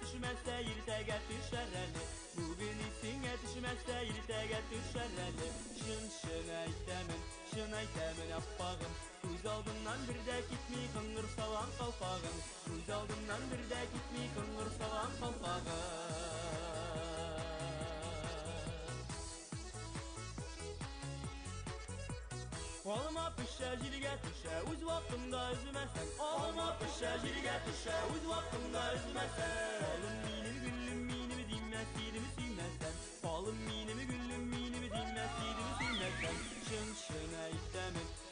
düşmezse irtege düşereli. Bugün isine düşmezse irtege düşereli. Şın aytemin, şın aytemin appağım. Göz aldımdan bir de gitmey kıngır salan kalpağım. Göz aldımdan bir de gitmey kıngır salan kalpağım. Olma pişe jirge düşe, uz vaktımda üzmesen. Olma pişe jirge düşe, uz vaktımda üzmesen. Oğlum minimi güllüm minimi dinmez, yedimi süymezsen. Oğlum minimi güllüm minimi dinmez, yedimi süymezsen.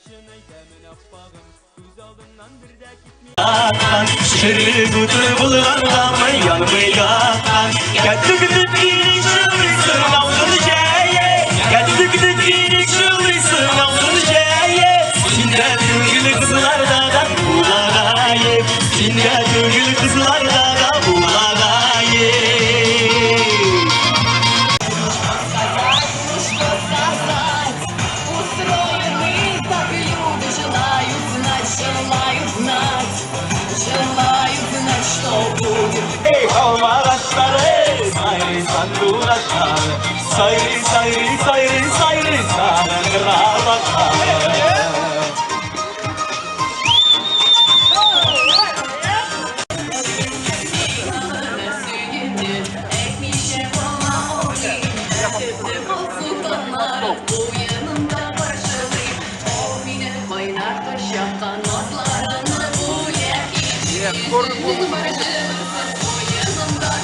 Şın aytemin appağım. Göz aldımdan bir de gitmey. Şırı kutu bulganda yanmay yaktan. Gedik girişiyorsun aldın şeye. Gedik girişiyorsun aldın şeye. Sinde düğül kızlarda bulagayım. Sinde düğül kızlarda bulagayım. Almağaçları sayri sanduğaçlar. Sayri sayri sayri sayri sarı kravatlar.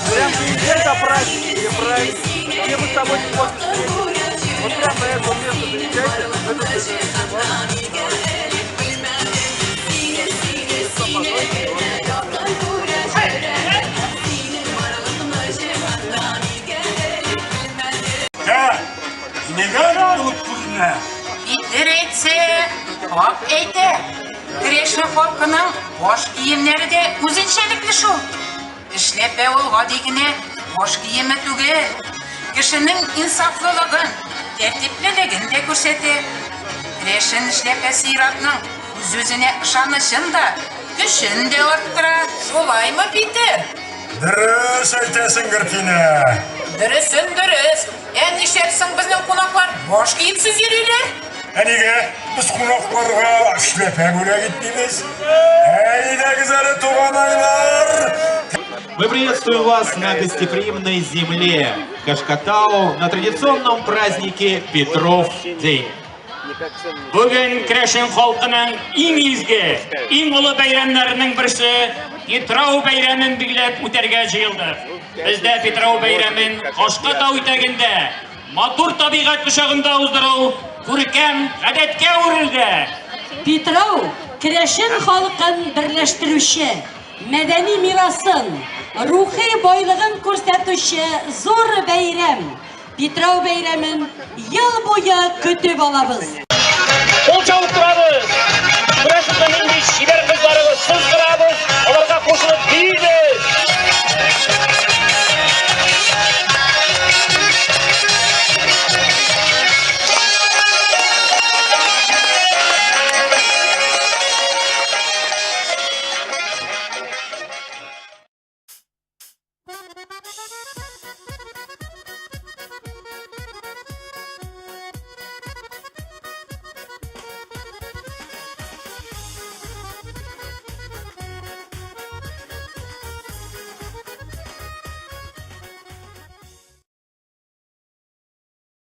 Прям это праздник, где мы с тобой не можем встретиться. Вот прям на это место доезжайте, Ya, neden alıp kuzuna? Bitler etse, hop eyte. Kreşli halkının boş giyimleri de güzelçelikli şu. İşlepe olga degine boş giyimi tügel. Kişinin insaflılığın, tertipliligin de görsetir. Kreşin işlepe siratının yüzüne ışanışın da, güçün de arttırar. Solay mı Peter? Dürüs aytesin Gırtine. Dürüsün dürüs. Endişersin bizim konaklar boş giyimsiz yürüyorlar. Enige biz konaklarga işlepe göre gittiğimiz. Eyde güzel tuğanaylar. Мы приветствуем вас на гостеприимной земле Кашкатау на традиционном празднике Петров день. Bugün Kreşin halkının en izgi, en ulu bayramlarının birisi Petrov bayramın bilip üterge jıyıldı. Bizde Petrov bayramın Kashkatau itaginde, matur tabiat kuşağında uzdırı, görkem adetke uğruldu. Petrov, Kreşin halkın birleştirüşü, medeni mirasın, ruhi boylığın ko'rsatuvchi zor bayram. Petrov bayramın yıl boyu kütüp olabız. Kol çalıp durabız. Kreşin'in indi şiber kızlarımız, siz